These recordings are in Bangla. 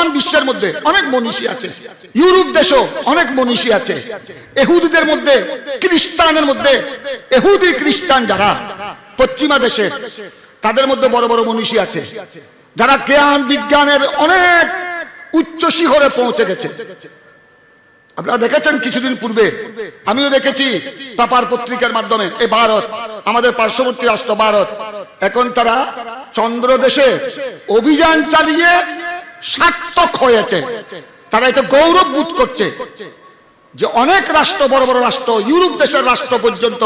বর্তমান বিশ্বের মধ্যে অনেক মনীষী আছে, ইউরোপ দেশও অনেক মনীষী আছে, ইহুদিদের মধ্যে, খ্রিস্টানের মধ্যে, ইহুদি খ্রিস্টান যারা পশ্চিমা দেশে, তাদের মধ্যে বড় বড় মনীষী আছে যারা জ্ঞান বিজ্ঞানের অনেক উচ্চ শিখরে পৌঁছে গেছে। আপনারা দেখেছেন কিছুদিন পূর্বে, আমিও দেখেছি পেপার পত্রিকার মাধ্যমে, এই ভারত, আমাদের পার্শ্ববর্তী রাষ্ট্র ভারত, এখন তারা চন্দ্র দেশে অভিযান চালিয়ে সার্থক হয়েছে। তারা এটা গৌরব বোধ করছে যে অনেক রাষ্ট্র, বড় বড় রাষ্ট্র, ইউরোপ দেশের রাষ্ট্র পর্যন্ত,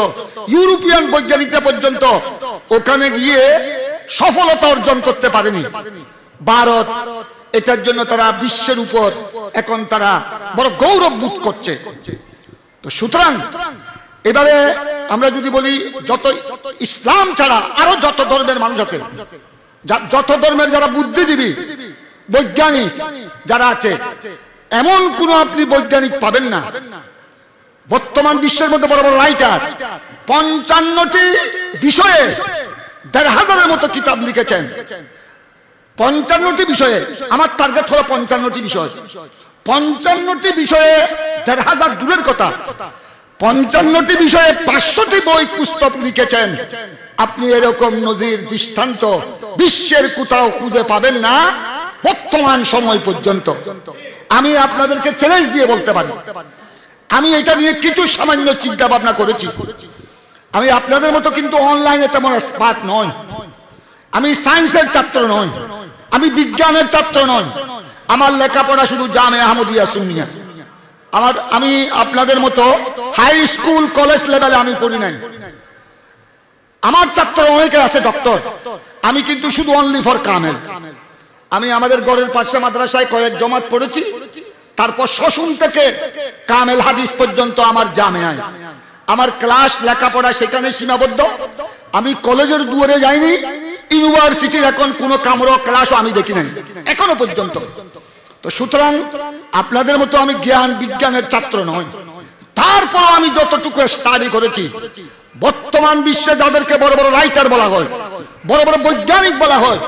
ইউরোপিয়ান বৈজ্ঞানিকরা পর্যন্ত ওখানে গিয়ে সফলতা অর্জন করতে পারেনি। ভারত এটার জন্য তারা বিশ্বের উপর এখন তারা বড় গৌরব বোধ করছে। তো সুতরাং এবারে আমরা যদি বলি, যত ইসলাম ছাড়া আরো যত ধর্মের মানুষ আছে, যত ধর্মের যারা বুদ্ধিজীবী বৈজ্ঞানিক যারা আছে, এমন কোন আপনি বৈজ্ঞানিক পাবেন না বর্তমান বিশ্বের মধ্যে বড় বড় রাইটার 55টি বিষয়ে ১,৫০০-এর মতো কিতাব লিখেছেন। 55টি বিষয়ে, আমার টার্গেট হলো 55টি বিষয়। 55টি বিষয়ে ১,৫০০ দূরের কথা, 55টি বিষয়ে 500টি বই পুস্তক লিখেছেন। আপনি এরকম নজির দৃষ্টান্ত বিশ্বের কোথাও খুঁজে পাবেন না বর্তমান সময় পর্যন্ত। আমি আপনাদেরকে চ্যালেঞ্জ দিয়ে বলতে পারি, আমি এটা নিয়ে কিছু সামান্য চিন্তা ভাবনা করেছি। আমি আপনাদের মতো কিন্তু অনলাইনে তেমন এক্সপার্ট নয়, আমি সায়েন্সের ছাত্র নই, আমি বিজ্ঞানের ছাত্র নই, আমার লেখাপড়া শুধু জামে আহমদিয়া সুন্নিয়া। আমি আপনাদের মতো হাই স্কুল কলেজ লেভেলে আমি পড়ি নাই। আমার ছাত্র অনেকে আছে ডক্টর, আমি কিন্তু শুধু অনলি ফর কামেল। আমি আমাদের ঘরের পাশে মাদ্রাসায় কয়েক জমাত পড়েছি, তারপর শশুন থেকে কামেল হাদিস পর্যন্ত আমার জামেয়ায়। আমার ক্লাস লেখাপড়া সেখানে সীমাবদ্ধ। আমি কলেজের দুয়ারে যাইনি, ইউনিভার্সিটির এখন কোনো কামরা ক্লাসও আমি দেখি নাই এখনো পর্যন্ত। তো সুতরাং আপনাদের মতো আমি জ্ঞান বিজ্ঞানের ছাত্র নই, তারপরও আমি যতটুকু স্টাডি করেছি, বর্তমান বিশ্বে যাদেরকে বড় বড় রাইটার বলা হয়, বড় বড় বৈজ্ঞানিক বলা হয়,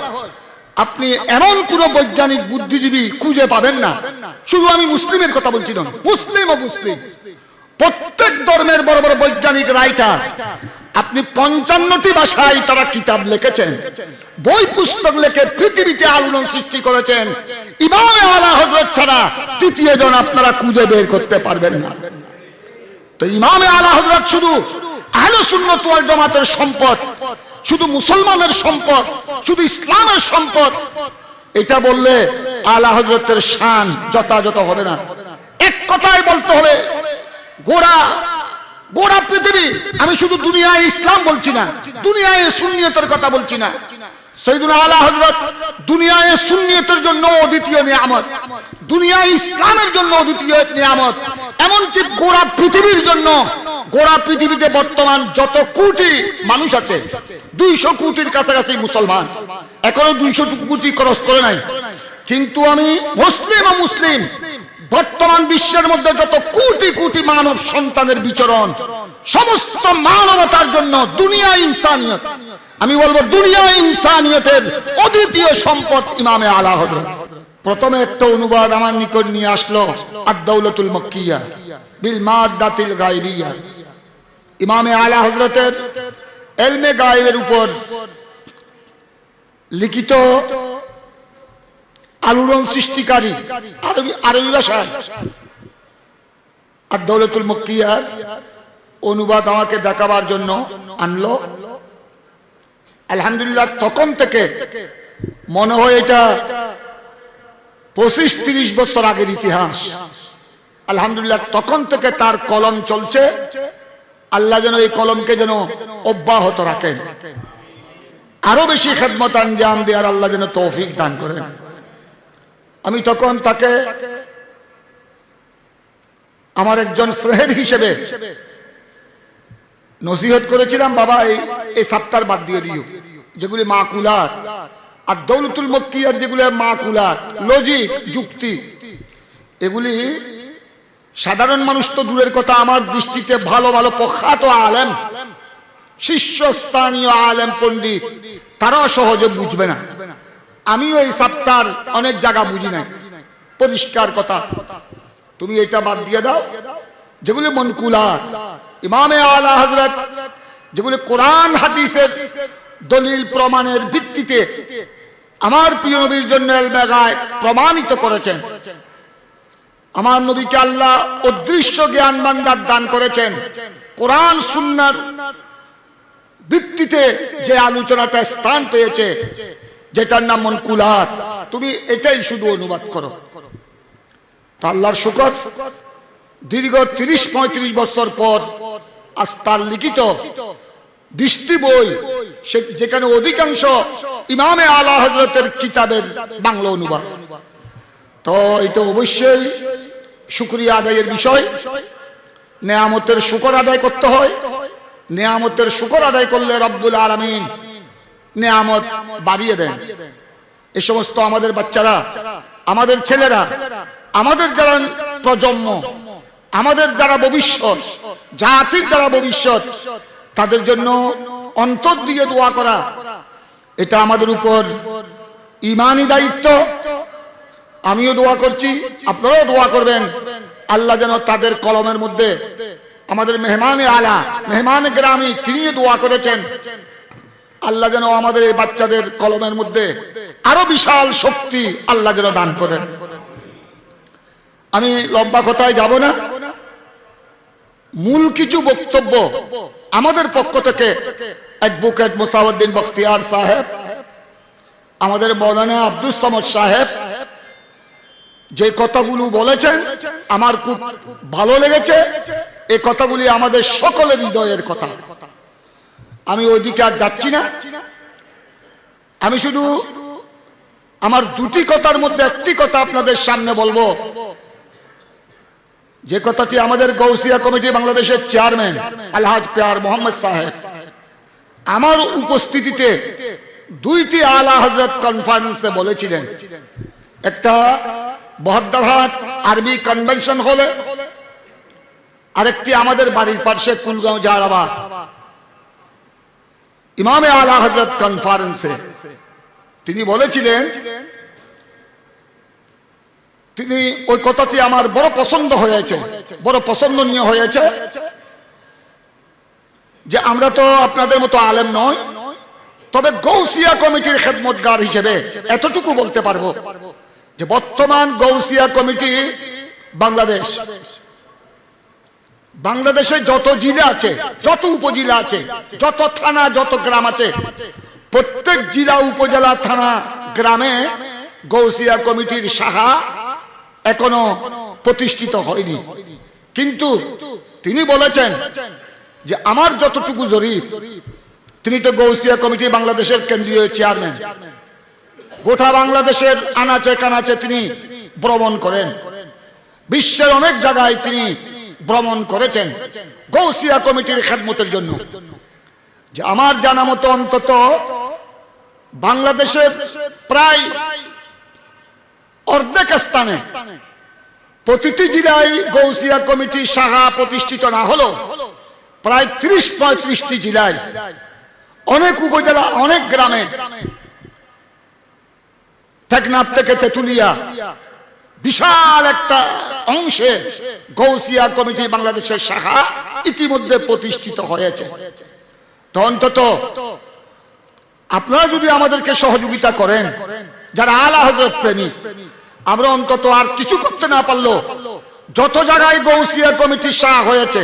আপনি এমন কোন বৈজ্ঞানিক বুদ্ধিজীবী খুঁজে পাবেন না। শুধু আমি মুসলিমের কথা বলছি না, মুসলিম ও মুসলিম প্রত্যেক ধর্মের বড় বড় বৈজ্ঞানিক রাইটার, আপনি 55টি ভাষায় তারা কিতাব লিখেছেন, বই পুস্তক লিখে পৃথিবীতে আলোড়ন সৃষ্টি করেছেন। ইমাম আলা হযরত ছাড়া তৃতীয় জন আপনারা খুঁজে বের করতে পারবেন না। তো ইমাম আলা হযরত শুধু আহলে সুন্নাত ওয়াল জামাতের সম্পদ, শুধু মুসলমানের সম্পদ, শুধু ইসলামের সম্পদ, এটা বললে আলা হযরতের শান যথাযথ হবে না। এক কথায় বলতে হবে, গোড়া পৃথিবী, আমি শুধু দুনিয়ায় ইসলাম বলছি না, দুনিয়ায় সুন্নিয়তের কথা বলছি না। সাইয়্যিদুনা আলা হযরত দুনিয়ায় সুন্নিয়তের জন্য অদ্বিতীয় নিয়ামত, দুনিয়ায় ইসলামের জন্য অদ্বিতীয় নিয়ামত, এমনকি গোড়া পৃথিবীর জন্য। গোড়া পৃথিবীতে বর্তমান যত কোটি মানুষ আছে, 200 কোটির কাছাকাছি মুসলমান, এখনো 200 কোটি ক্রস করে নাই। কিন্তু আমি মুসলিম ও মুসলিম বর্তমান বিশ্বের মধ্যে যত কোটি কোটি মানব সন্তানের বিচরণ, সমস্ত মানবতার জন্য দুনিয়া ইনসানিয়ত, আমি বলবো দুনিয়া ইনসানিয়তের অদ্বিতীয় সম্পদ ইমামে আলা হযরত। প্রথমে একটা অনুবাদ আমার নিকট নিয়ে আসলো, আদ-দাওলাতুল মক্কিয়া বিল মাদ্দাতিল গায়বিয়া। ইমামে আলা হযরতের ইলমে গায়বের উপর লিখিত আলোড়ন সৃষ্টিকারী আরবি ভাষায় আদ-দাওলাতুল মক্কিয়ার অনুবাদ আমাকে দেখাবার জন্য আনলো। আলহামদুলিল্লাহ, তখন থেকে মনে হয় এটা 25-30 বছর আগের ইতিহাস। আলহামদুলিল্লাহ, তখন থেকে তার কলম চলছে। আল্লাহ যেন এই কলমকে যেন অব্যাহত রাখেন, আরো বেশি খেদমত আঞ্জাম দেওয়ার আল্লাহ যেন তৌফিক দান করেন। আমি তখন তাকে আমার একজন স্নেহের হিসেবে নসিহত করেছিলাম, বাবা এই সাপ্তাহ বাদ দিয়ে দিও, যেগুলি মাকুলাত আর দাওলাতুল মক্কিয়ার যেগুলি মাকুলাত, লজিক, যুক্তি, এগুলি সাধারণ মানুষ তো দূরের কথা, আমার দৃষ্টিতে ভালো ভালো প্রখ্যাত আলেম, শীর্ষস্থানীয় আলেম পণ্ডিত, তারাও সহজে বুঝবে না। আমিও এই সাপ্তাহ অনেক জায়গা বুঝি নাই, পরিষ্কার কথা। তুমি এটা বাদ দিয়ে দাও, যেগুলি মনকুলাত, ইমামে আলা হযরত যেগুলি কোরআন হাদিসের দলিল প্রমাণের ভিত্তিতে আমার প্রিয় নবীর জন্য ইলমে গায়ব প্রমাণিত করেছেন। আমার নবীকে আল্লাহ অদৃশ্য জ্ঞান ভান্ডার দান করেছেন। কোরআন সুন্নাহর ভিত্তিতে যে আলোচনাটা স্থান পেয়েছে, যেটার নাম মনকুলাত, তুমি এটাই শুধু অনুবাদ করো। তা আল্লাহর শুকর, দীর্ঘ 30-35 বছর পর আজ তার লিখিত দৃষ্টি বই, যেখানে অধিকাংশ ইমামে আলা হযরতের কিতাবের বাংলা অনুবাদ। তো এটা অবশ্যই শুকরিয়া আদায়ের বিষয়। নেয়ামতের শুকর আদায় করতে হয়। নেয়ামতের শুকর আদায় করলে রব্বুল আলামিন নেয়ামত বাড়িয়ে দেন। এই সমস্ত আমাদের বাচ্চারা, আমাদের ছেলেরা, আমাদের যারা প্রজন্ম, আমাদের যারা ভবিষ্যৎ, জাতির যারা ভবিষ্যৎ, তাদের জন্য অন্তর দিয়ে দোয়া করা, এটা আমাদের উপর ঈমানি দায়িত্ব। আমিও দোয়া করছি, আপনারাও দোয়া করবেন, আল্লাহ যেন তাদের কলমের মধ্যে, আমাদের মেহমানে আলা, মেহমানে গ্রামী, তিনি দোয়া করেছেন, আল্লাহ যেন আমাদের এই বাচ্চাদের কলমের মধ্যে আরো বিশাল শক্তি আল্লাহ যেন দান করেন। আমি লম্বা কথায় যাব না, মূল কিছু বক্তব্য আমাদের পক্ষ থেকে অ্যাডভোকেট মোসাউদ্দিন বখতিয়ার সাহেব, আমাদের মৌলানা আব্দুস সামাদ সাহেব যে কথাগুলো বলেছেন আমার খুব ভালো লেগেছে। এই কথাগুলি আমাদের সকলের হৃদয়ের কথা। আমি ওইদিকে আর যাচ্ছি না। আমি শুধু আমার দুটি কথার মধ্যে একটি কথা আপনাদের সামনে বলবো, যে কথাটি আমাদের গৌসিয়া কমিটি বাংলাদেশের চেয়ারম্যান আলহাজ পিয়ার মোহাম্মদ সাহেব আমার উপস্থিতিতে দুইটি আলা হযরত কনফারেন্সে বলেছিলেন। একটা বহদ্দারহাট আরবি কনভেনশন হলে, আরেকটি আমাদের বাড়ির পাশে কুলগাঁও জালাবা ইমামে আলা হযরত কনফারেন্সে তিনি বলেছিলেন, তিনি ওই কথাটি আমার বড় পছন্দ হয়েছে, বড় পছন্দনীয় হয়েছে, যে আমরা তো আপনাদের মতো আলেম নয়, তবে গৌসিয়া কমিটির খেদমতগার হিসেবে এতটুকু বলতে পারবো যে বর্তমান গৌসিয়া কমিটি বাংলাদেশে যত জেলা আছে, যত উপজেলা আছে, যত থানা, যত গ্রাম আছে, প্রত্যেক জেলা, উপজেলা, থানা, গ্রামে গৌসিয়া কমিটির শাখা এখনো প্রতিষ্ঠিত হয়নি। কিন্তু তিনি বলেছেন যে আমার যতটুকু জরিপ, তিনি তো গৌসিয়া কমিটি বাংলাদেশের কেন্দ্রীয় চেয়ারম্যান, গোটা বাংলাদেশের আনাচে কানাচে তিনি ভ্রমণ করেন, বিশ্বের অনেক জায়গায় তিনি ভ্রমণ করেছেন গৌসিয়া কমিটির খেদমতের জন্য। যে আমার জানা মতো অন্তত বাংলাদেশের প্রায় অর্ধেক স্থানে, প্রতিটি জেলায় গৌসিয়া কমিটি শাখা প্রতিষ্ঠিত না হলো প্রায় 30-35টি জেলায়, অনেক উপজেলা, অনেক গ্রামে, টেকনাফ থেকে তেতুলিয়া বিশাল একটা অংশে গৌসিয়া কমিটি বাংলাদেশের শাখা ইতিমধ্যে প্রতিষ্ঠিত হয়েছে। তো অন্তত আপনারা যদি আমাদেরকে সহযোগিতা করেন, যারা আলা হযরত প্রেমী, আমরা অন্তত আর কিছু করতে না পারলো যত জায়গায় গৌসিয়া কমিটির শাখা হয়েছে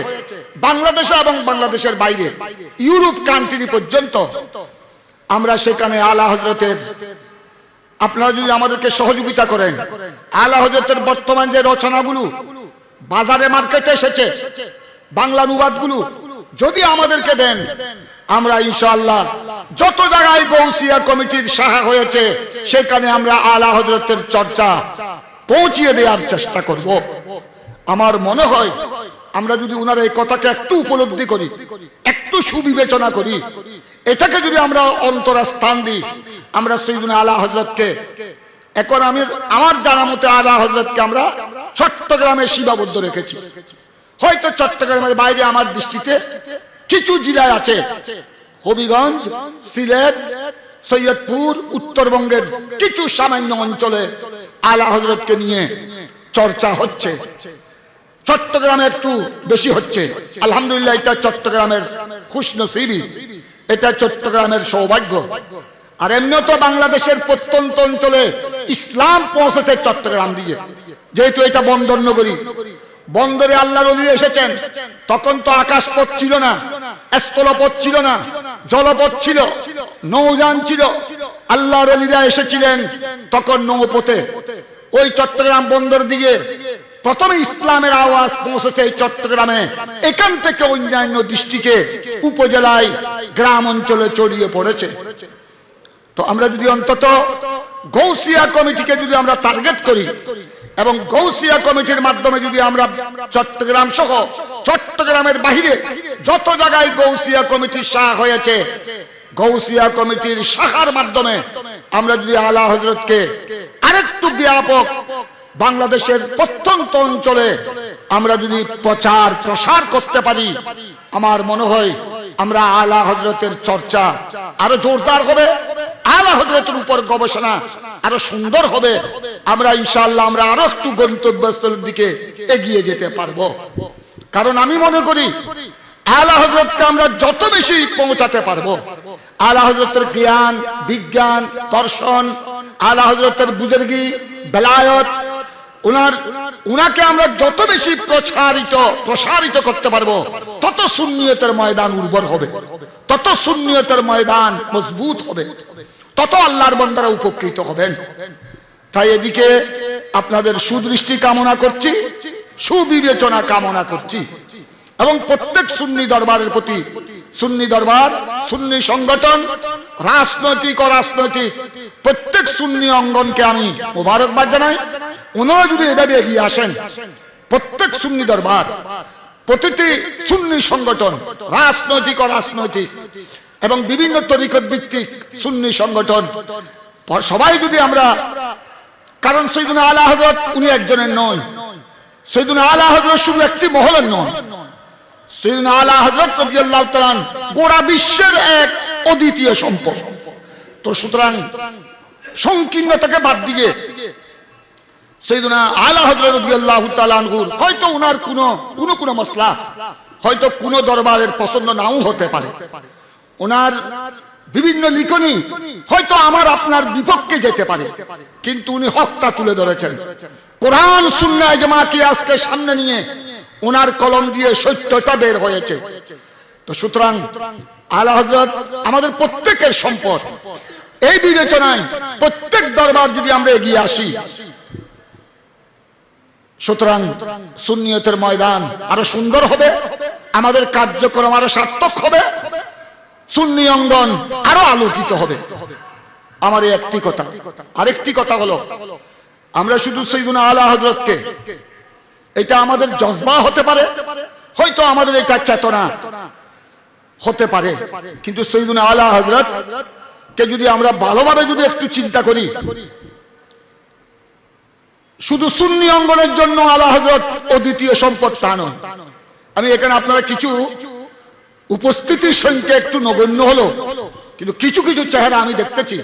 বাংলাদেশে এবং বাংলাদেশের বাইরে, ইউরোপ কান্ট্রি পর্যন্ত, আমরা সেখানে আলা হযরতের, আপনারা যদি আমাদেরকে সহযোগিতা করেন, আলা হযরতের বর্তমান যে রচনাগুলো বাজারে মার্কেটে এসেছে, বাংলা অনুবাদগুলো যদি আমাদেরকে দেন, আমরা ইনশাআল্লাহ যত জায়গায় গৌসিয়া কমিটির শাখা হয়েছে সেখানে আমরা আলা হযরতের চর্চা পৌঁছিয়ে দেওয়ার চেষ্টা করব। আমার মনে হয় আমরা যদি ওনার এই কথাকে একটু উপলব্ধি করি, একটু সুবিবেচনা করি, এটাকে যদি আমরা অন্তরা স্থান দিই, আমরা সৈয়দনা আলা হযরতকে, এখন আমি আমার জানা মতে আলা হযরতকে আমরা চট্টগ্রামে সীমাবদ্ধ রেখেছি। হয়তো চট্টগ্রামের বাইরে আমার দৃষ্টিতে কিছু জেলায় আছে, হবিগঞ্জ, সিলেট, সৈয়দপুর, উত্তরবঙ্গের কিছু সামান্য অঞ্চলে আলা হযরতকে নিয়ে চর্চা হচ্ছে, চট্টগ্রামে একটু বেশি হচ্ছে। আলহামদুলিল্লাহ, এটা চট্টগ্রামের খুশনসিবি, এটা চট্টগ্রামের সৌভাগ্য। আর এমনিও তো বাংলাদেশের প্রত্যন্ত অঞ্চলে ইসলাম পৌঁছেছে চট্টগ্রাম দিয়ে, যেহেতু এটা বন্দর নগরী। বন্দরে আল্লাহর ওলি এসেছেন, তখন তো আকাশপথ ছিল না, স্থলপথ ছিল না, জলপথ ছিল, নৌযান ছিল। আল্লাহর ওলিরা এসেছিলেন তখন নৌপথে। ওই চট্টগ্রাম বন্দর দিয়ে প্রথমে ইসলামের আওয়াজ পৌঁছেছে এই চট্টগ্রামে। এখান থেকে অন্যান্য ডিস্ট্রিক্টে, উপজেলায়, গ্রাম অঞ্চলে ছড়িয়ে পড়েছে। তো আমরা যদি অন্তত গৌসিয়া কমিটিকে যদি আমরা টার্গেট করি এবং গৌসিয়া কমিটির মাধ্যমে যদি আমরা চট্টগ্রাম সহ চট্টগ্রামের বাহিরে যত জায়গায় গৌসিয়া কমিটির শাখা হয়েছে, গৌসিয়া কমিটির শাখার মাধ্যমে আমরা যদি আলা হযরতকে আরেকটু ব্যাপক বাংলাদেশের প্রত্যন্ত অঞ্চলে আমরা যদি প্রচার প্রসার করতে পারি, আমার মনে হয় আমরা আলা হযরতের চর্চা আরো জোরদার হবে, আলা হযরতের উপর গবেষণা আরো সুন্দর হবে। আমরা ইনশাআল্লাহ আমরা আরো একটু গন্তব্যস্থলের দিকে এগিয়ে যেতে পারবো। কারণ আমি মনে করি আলা হযরতকে আমরা যত বেশি পৌঁছাতে পারবো, আলা হযরতের জ্ঞান, বিজ্ঞান, দর্শন, আলা হযরতের বুজুর্গি, বেলায়েত, উনাকে আমরা যত বেশি প্রসারিত করতে পারবো, তত সুন্নিয়তের ময়দান উর্বর হবে, তত সুন্নিয়তের ময়দান মজবুত হবে, তত আল্লাহর বান্দারা উপকৃত হবেন। তাই এদিকে আপনাদের সুদৃষ্টি কামনা করছি, সুবিবেচনা কামনা করছি এবং প্রত্যেক সুন্নি দরবারের প্রতি, সুন্নি দরবার, সুন্নি সংগঠন, রাজনৈতিক ও রাজনৈতিক প্রত্যেক সুন্নি অঙ্গনকে আমি মোবারকবাদ জানাই। ওনারা যদি এভাবে এগিয়ে আসেন, প্রত্যেক সুন্নি দরবার, প্রতিটি সুন্নি সংগঠন, রাজনৈতিক ও রাজনৈতিক এবং বিভিন্ন তরিকত ভিত্তিক সুন্নি সংগঠন, সবাই যদি আমরা, কারণ সৈয়দনা আলা হযরত উনি একজনের নয়, সৈয়দনা আলা হযরত শুধু একটি মহলের নয়, সৈয়দনা আলা হযরত রাদিয়াল্লাহু তাআলা গোটা বিশ্বের এক অদ্বিতীয় সম্পদ। তো সুতরাং সংকীর্ণতাকে বাদ দিয়ে সৈয়দনা আলা হযরত রাদিয়াল্লাহু তাআলা আনহুর হয়তো উনার কোনো মাসলা, হয়তো কোনো দরবারের পছন্দ নাও হতে পারে, ওনার বিভিন্ন লিখনি হয়তো আমার আপনার বিপক্ষে যেতে পারে, কিন্তু উনি হকটা তুলে ধরেছেন। কোরআন সুন্নাহ ইজমাকে আজকে সামনে নিয়ে ওনার কলম দিয়ে সত্যটা বের হয়েছে। তো সুতরাং আলা হযরত আমাদের প্রত্যেকের সম্পদ। এই বিবেচনায় প্রত্যেক দরবার যদি আমরা এগিয়ে আসি, সুতরাং সুন্নিয়তের ময়দান আরো সুন্দর হবে, আমাদের কার্যক্রম আরো সার্থক হবে, সুন্নি অঙ্গন আরো আলোকিত হবে। আমার এই একটি কথা। আরেকটি কথা হলো, আমরা শুধু সৈয়দনা আলা হযরতকে, এটা আমাদের জজবা হতে পারে, হয়তো আমাদের এটা চেতনা হতে পারে, কিন্তু সৈয়দনা আলা হযরত কে যদি আমরা ভালোভাবে যদি একটু চিন্তা করি, শুধু সুন্নি অঙ্গনের জন্য আলা হযরত অদ্বিতীয় সম্পদ তা নয়। আমি এখানে আপনারা কিছু উপস্থিতির সংখ্যা একটু নগণ্য হলো, কিন্তু কিছু কিছু চেহারা আমি দেখতেছি।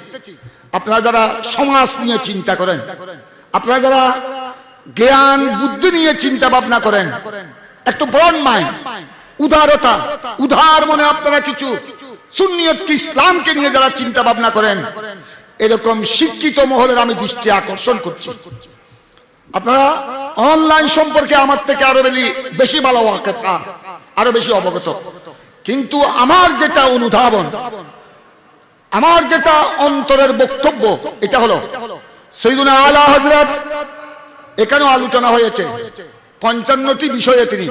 আপনারা যারা সমাজ নিয়ে চিন্তা করেন, আপনারা যারা জ্ঞান বুদ্ধি নিয়ে চিন্তা ভাবনা করেন, একটু ব্রড মাইন্ড, উদারতা, উদার মনে আপনারা কিছু সুন্নিয়ত কি ইসলামকে নিয়ে যারা চিন্তা ভাবনা করেন, এরকম শিক্ষিত মহলের আমি দৃষ্টি আকর্ষণ করছি। আপনারা অনলাইন সম্পর্কে আমার থেকে আরো বেশি ভালো ওয়াকিফা, আরো বেশি অবগত, কিন্তু আমার যেটা অনুধাবন, আমার যেটা অন্তরের বক্তব্য, এটা হলো সৈয়দনা আলা হযরত, এখানেও আলোচনা হয়েছে 55টি বিষয়ে, তিনি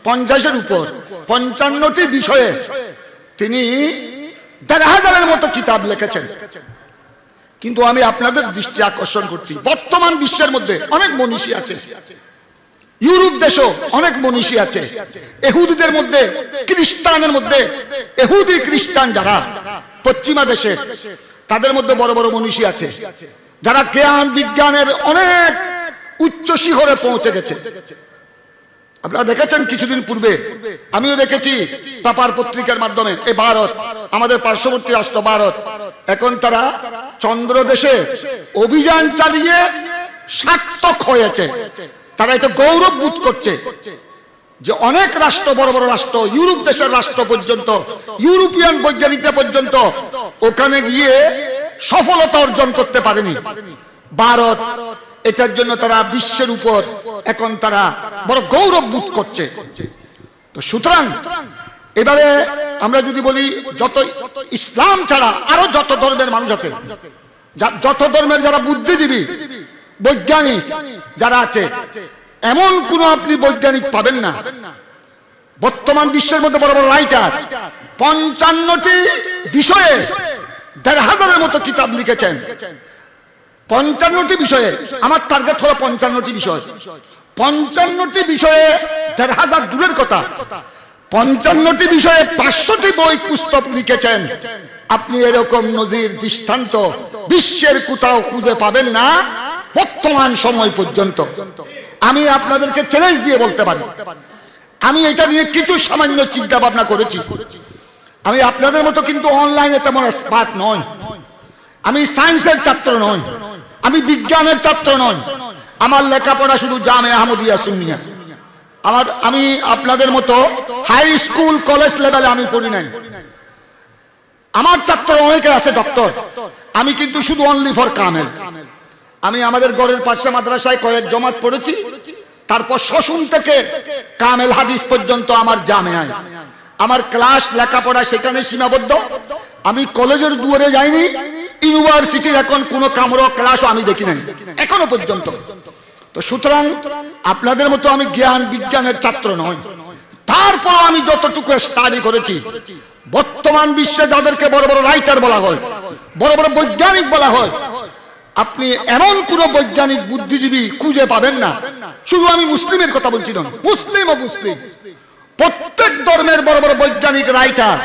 50-এর উপর 55টি বিষয়ে তিনি 1000-এর মতো কিতাব লিখেছেন। কিন্তু আমি আপনাদের দৃষ্টি আকর্ষণ করছি, বর্তমান বিশ্বের মধ্যে অনেক মনীষী আছে, ইউরোপ দেশও অনেক মনীষী আছে, ইহুদিদের মধ্যে, খ্রিস্টানের মধ্যে, ইহুদি খ্রিস্টান যারা পশ্চিমা দেশে, তাদের মধ্যে বড় বড় মনীষী আছে, যারা জ্ঞান বিজ্ঞানের অনেক উচ্চ শিখরে পৌঁছে গেছে। আপনারা দেখেছেন কিছুদিন পূর্বে, আমিও দেখেছি পেপার পত্রিকার মাধ্যমে, এই ভারত, আমাদের পার্শ্ববর্তী রাষ্ট্র ভারত, এখন তারা চন্দ্র দেশে অভিযান চালিয়ে সার্থক হয়েছে, তারা এটা গৌরব বোধ করছে যে অনেক রাষ্ট্র, বড় বড় রাষ্ট্র, ইউরোপ দেশের রাষ্ট্র পর্যন্ত, ইউরোপিয়ান বৈজ্ঞানিকরা পর্যন্ত ওখানে গিয়ে সফলতা অর্জন করতে পারেনি। ভারত এটার জন্য তারা বিশ্বের উপর এখন তারা বড় গৌরব বোধ করছে। তো সুতরাং এভাবে আমরা যদি বলি, যত ইসলাম ছাড়া আরো যত ধর্মের মানুষ আছে, যত ধর্মের যারা বুদ্ধিজীবী বৈজ্ঞানিক যারা আছে, এমন কোন আপনি বৈজ্ঞানিক পাবেন না বর্তমান বিশ্বের মধ্যে বড় বড় রাইটার 55টি বিষয়ে 1,500-এর মতো কিতাব লিখেছেন। 55টি বিষয়ে, আমার টার্গেট হলো 55টি বিষয়। 55টি বিষয়ে 1,500 দূরের কথা, 55টি বিষয়ে 500টি বই পুস্তক লিখেছেন। আপনি এরকম নজির দৃষ্টান্ত বিশ্বের কোথাও খুঁজে পাবেন না বর্তমান সময় পর্যন্ত। আমি আপনাদেরকে চ্যালেঞ্জ দিয়ে বলতে পারি, আমি এটা নিয়ে কিছু সামান্য চিন্তা ভাবনা করেছি। আমি আপনাদের মতো কিন্তু অনলাইনে তেমন এক্সপার্ট নয়, আমি সায়েন্সের ছাত্র নই, আমি বিজ্ঞানের ছাত্র নই, আমার লেখাপড়া শুধু জামে আহমদিয়া সুন্নিয়া। আমি আপনাদের মতো হাই স্কুল কলেজ লেভেলে আমি পড়ি নাই। আমার ছাত্র অনেকে আছে ডক্টর, আমি কিন্তু শুধু অনলি ফর কামেল। আমি আমাদের ঘরের পাশে মাদ্রাসায় কয়েক জমাত পড়েছি, তারপর শশুন থেকে কামেল হাদিস পর্যন্ত আমার জামেআয়। আমার ক্লাস লেখাপড়া সেখানে সীমাবদ্ধ। আমি কলেজের দুয়ারে যাইনি, ইউনিভার্সিটির এখন কোন কামরা ক্লাসও আমি দেখি নাই এখনো পর্যন্ত। তো সুতরাং আপনাদের মতো আমি জ্ঞান বিজ্ঞানের ছাত্র নয়, তারপরও আমি যতটুকু স্টাডি করেছি, বর্তমান বিশ্বে যাদেরকে বড় বড় রাইটার বলা হয়, বড় বড় বৈজ্ঞানিক বলা হয়, আপনি এমন কোন বৈজ্ঞানিক বুদ্ধিজীবী খুঁজে পাবেন না। শুধু আমি মুসলিমের কথা বলছি না, মুসলিম ও মুসলিম প্রত্যেক ধর্মের বড় বড় বৈজ্ঞানিক রাইটার,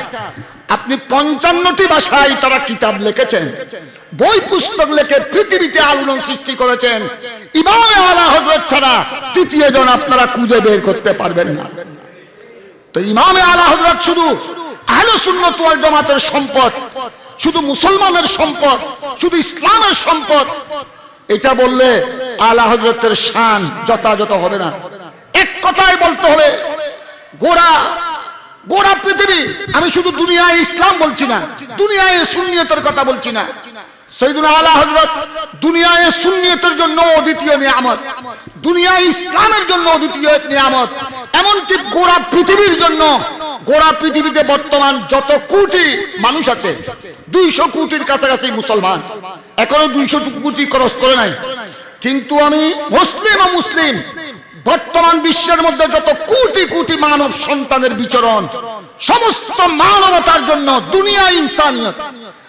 আপনি 55টি ভাষায় তারা কিতাব লিখেছেন, বই পুস্তক লিখে পৃথিবীতে আলোড়ন সৃষ্টি করেছেন। ইমামে আলা হযরত ছাড়া তৃতীয় জন আপনারা খুঁজে বের করতে পারবেন না। তো ইমামে আলা হযরত শুধু আহলে সুন্নাত ওয়াল জামাতের সম্পদ, শুধু মুসলমানের সম্পদ, শুধু ইসলামের সম্পদ, এটা বললে আলা হযরতের শান যথাযথ হবে না। এক কথায় বলতে হবে, গোড়া পৃথিবী, আমি শুধু দুনিয়ায় ইসলাম বলছি না, দুনিয়ায় সুন্নিয়তের কথা বলছি না। সাইয়েদুনা আলা হযরত দুনিয়ায় সুন্নিয়তের জন্য অদ্বিতীয় নিয়ামত, দুনিয়ায় ইসলামের জন্য অদ্বিতীয় নিয়ামত, এমনকি গোড়া পৃথিবীর জন্য। গোড়া পৃথিবীতে বর্তমান যত কোটি মানুষ আছে, 200 কোটির কাছাকাছি মুসলমান, এখনো 200 কোটি ক্রস করে নাই। কিন্তু আমি মুসলিম ও মুসলিম বর্তমান বিশ্বের মধ্যে যত কোটি কোটি মানব সন্তানের বিচরণ, সমস্ত মানবতার জন্য দুনিয়া ইনসানিয়ত,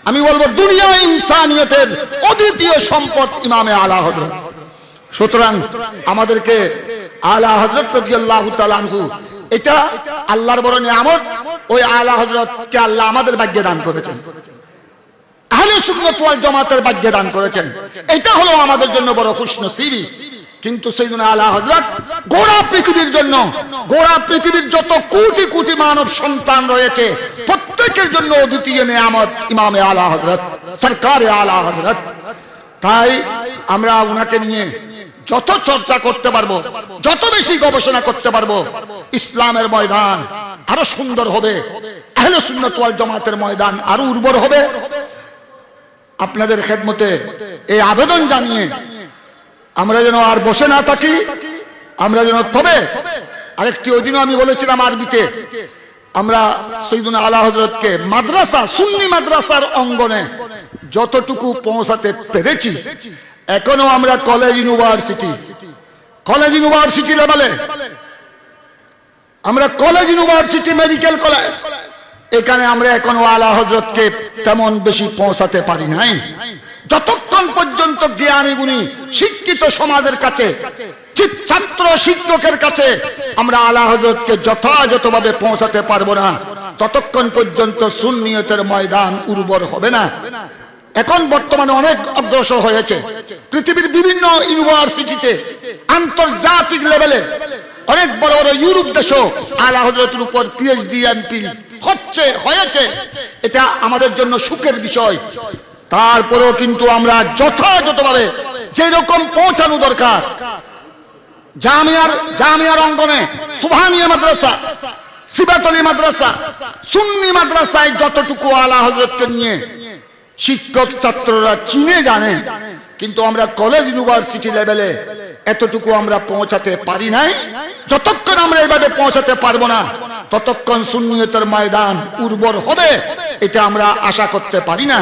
আমি বলবো দুনিয়া ইনসানিয়তের অদ্বিতীয় সম্পদ ইমামে আলা হযরত। সুতরাং আমাদেরকে আলা হযরত রাদিয়াল্লাহু তাআলা আনহু, এটা আল্লাহর বড় নিয়ামত। ওই আলা হযরতকে আল্লাহ আমাদের ভাগ্যে দান করেছেন, আহলে সুন্নাত ওয়াল জামাতের ভাগ্যে দান করেছেন। এটা হলো আমাদের জন্য বড় খুশনসিবি। কিন্তু সাইয়েদুনা আলা হযরত গোড়া পৃথিবীর জন্য, গোড়া পৃথিবীর যত কোটি কোটি মানব সন্তান রয়েছে প্রত্যেকের জন্য অদ্বিতীয় নিয়ামত ইমামে আলা হযরত, সরকারে আলা হযরত। তাই আমরা উনাকে নিয়ে যত চর্চা করতে পারবো, যত বেশি গবেষণা করতে পারবো, ইসলামের ময়দান আরো সুন্দর হবে, আহলে সুন্নাত ওয়াল জামাতের ময়দান আরো উর্বর হবে। আপনাদের খেদমতে এই আবেদন জানিয়ে আমরা যেন আর বসে না থাকি, আমরা যেন, তবে আরেকটি ওই দিনও আমি বলেছিলাম আরবিতে, আমরা সাইয়েদুনা আলা হযরতকে মাদ্রাসা, সুন্নি মাদ্রাসার অঙ্গনে যতটুকু পৌঁছাতে পেরেছি, এখনো আমরা কলেজ ইউনিভার্সিটি লেভেলে, আমরা কলেজ ইউনিভার্সিটি, মেডিকেল কলেজ, এখানে আমরা এখনো আলা হযরতকে তেমন বেশি পৌঁছাতে পারি নাই। যতক্ষণ পর্যন্ত জ্ঞানী গুণী শিক্ষিত সমাজের কাছে, ছাত্র শিক্ষকের কাছে আমরা আলা হযরতকে যথাযথভাবে পৌঁছাতে পারবো না, ততক্ষণ পর্যন্ত সুন্নিয়তের ময়দান উর্বর হবে না। এখন বর্তমানে অনেক অগ্রসর হয়েছে, পৃথিবীর বিভিন্ন ইউনিভার্সিটিতে আন্তর্জাতিক লেভেলে অনেক বড় বড় ইউরোপ দেশও আলা হযরতের উপর পিএইচডি এমফিল হয়েছে। এটা আমাদের জন্য সুখের বিষয়। তারপরেও কিন্তু আমরা যথাযথভাবে যেরকম পৌঁছানো দরকার, জামিয়ার অঙ্গনে সুবহানিয়া মাদ্রাসা, সিবাতলি মাদ্রাসা, সুন্নি মাদ্রাসায় যতটুকু আলা হযরতকে নিয়ে শিক্ষক ছাত্ররা চিনে জানে, কিন্তু আমরা কলেজ ইউনিভার্সিটি লেভেলে এতটুকু আমরা পৌঁছাতে পারি নাই। যতক্ষণ আমরা এভাবে পৌঁছাতে পারবো না, ততক্ষণ সুন্নিয়তের ময়দান উর্বর হবে এটা আমরা আশা করতে পারি না।